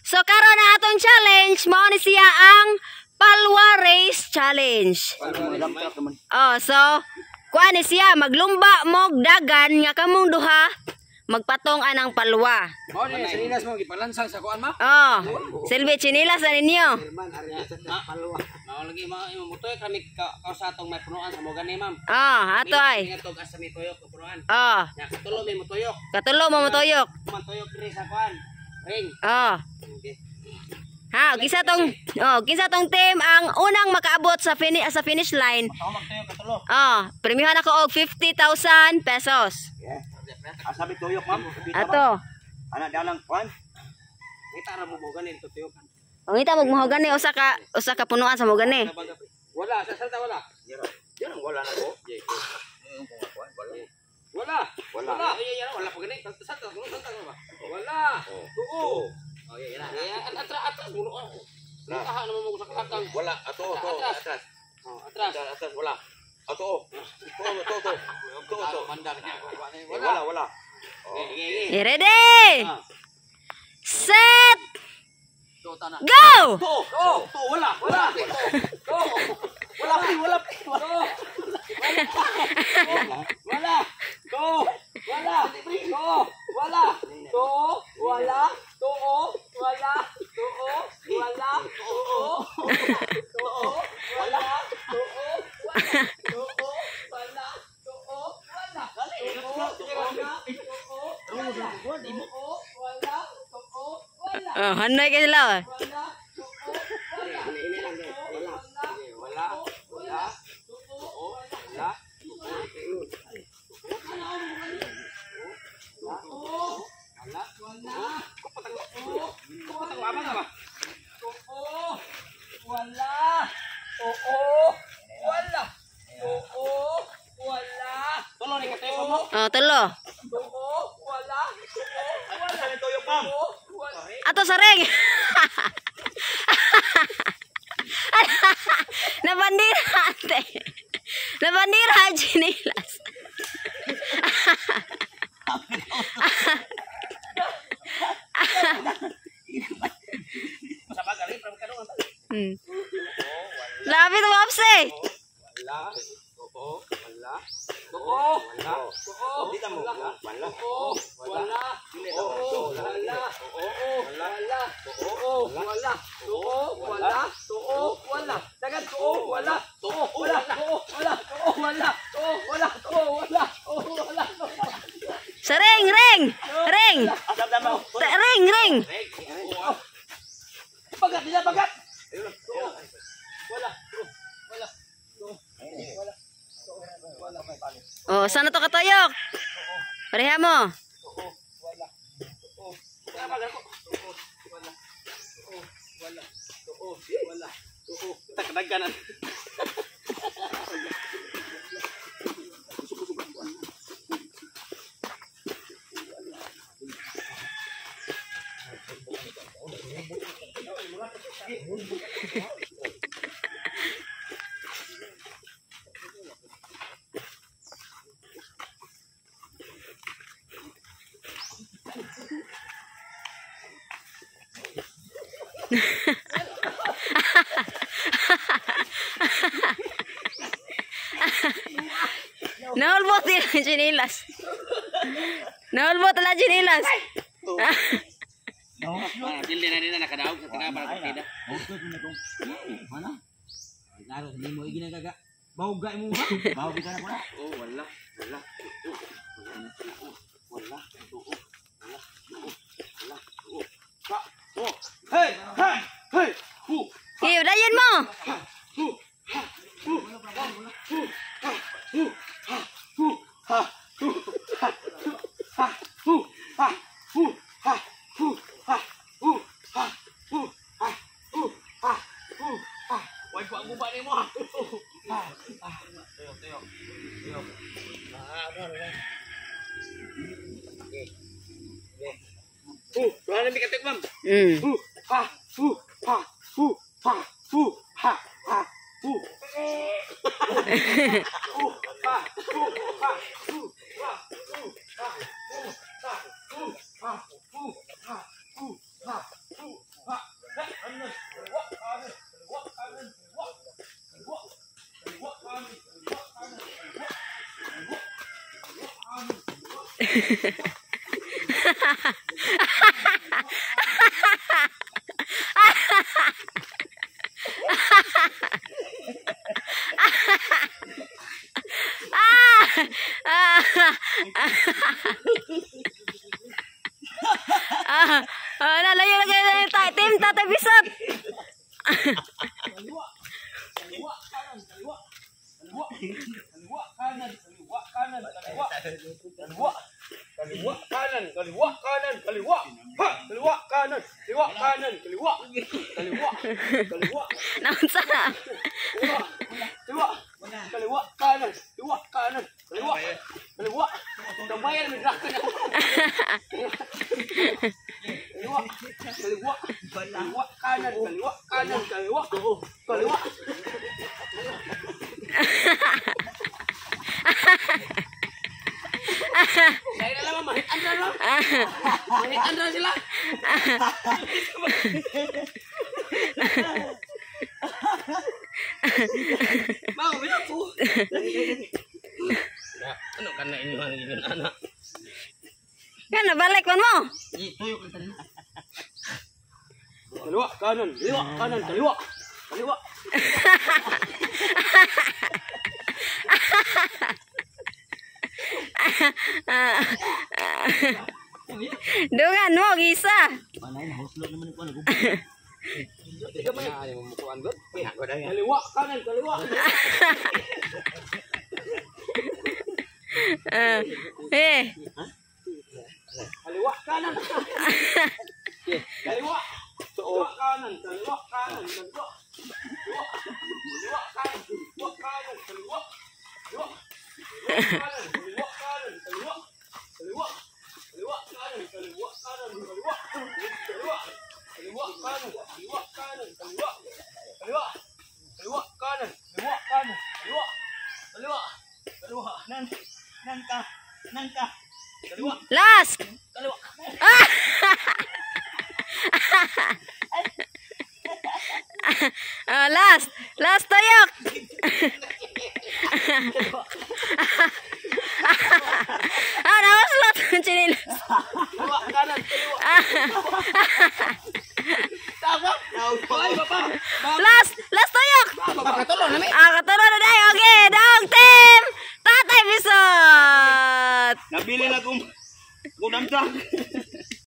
So karon na atong challenge mao ni siya ang Palwa Race Challenge. Oh, so kuan ni siya maglumba mo dagan nga kamong duha magpatong anang palwa. Mao ni sinilas mo gipalansang sa kuan ma? Oh, silbi chinilas na ninyo. Mao lagi mo mutoy kami kausatong may punuan sa mo gani ma'am. Oh, ato ay. Ingatog asa may tuyok punuan. Oh, Ya katulo may mutuyok. katulo mo motuyok. Man tuyok diri sa kuan. Ring. Oh. Okay. Ha, kisa tong team ang unang makaabot sa finish line. Ako magtuyok katulo. Oh, premiuhan ako og 50,000 pesos. Asabi tuyok ma'am. Ato. Ana dalang kuan. Kita ra mo gani tuyok. Ang ita magmuhogan ni usa ka punuan sa mo gani. Wala sa salta wala. Yan wala na ko. Wala. Wala. Wala pa gani. Salta ba? Wala. Tuo. Oh, yan. Atras mulo. Nakaha naman mo sa kakang. Wala ato atras. Oh, atras. Atras wala. Ato. To. Mandar niya. Wala. You ready? Set. Wala. Go! To wala. Oh, hanay ka sila. Oh, tulo. Ato sa ring. Nabandira ate. Nabandira chinilas. Lapit mo apse. Sa ring. Ring. Bagat. Oh, sana to katayok? Pareha mo. Takdagkanan. Naulbot din ang chinilas. Naulbot lang chinilas. Dili na nakadaog sa taga para partida. Mana? Laro sa mo ginagaga. Bawga mo ha? Bawga ka na pala. Oh, wala. Hey! Dayan mo. Wag pa guba nimo. Tuyok. Wala na bikatek ma'am. Nalayo lagi ng tim Tatay Bisot. Kaliwa kanan, kaliwa. Kaliwa kanan, kaliwa kanan, kaliwa. Kaliwa kanan, kaliwa kanan, kaliwa. Ha, kaliwa kanan, kaliwa kanan, kaliwa. Kaliwa. Naunsa na? Kaliwa. Kaliwa kanan, kaliwa kanan, kaliwa. Kaliwa. Tambayan may drakan ako. Kaliwa. Kaliwa. Kaliwa kanan, kaliwa kanan, kaliwa. Kaliwa. Saya dah lama mahit anda lah. Mahit anda sila. Mau bilang tu. Ya, ano kan ini anak. Kan nabalik man mo. Tuyok na tanin. Kaliwa kanan, kaliwa kanan, kaliwa. Kaliwa. Dungan mo gisa. Panay na hoslo naman ko ano. Tiga mana yang memukuan god? Kaliwa kanan, kaliwa. Kaliwa kanan. Kaliwa. Kaliwa kanan, kaliwa kanan, kaliwa. Kaliwa kanan, kaliwa kanan, kaliwa. Kaliwa kanan, kaliwa kanan, kaliwa. Kaliwa. Kaliwa kanan, kaliwa kanan, kaliwa. Kaliwa. Kaliwa kanan, kaliwa kanan, kaliwa. Kaliwa. Kaliwa kanan, kaliwa kanan, kaliwa. Kaliwa. Kaliwa. Nangka. Kaliwa. Last. Kaliwa. Last toyok. Nawas lot cinin. Kaliwa kanan, kaliwa. Tama. Ay, bapak. Last toyok. Bapak katulong namin.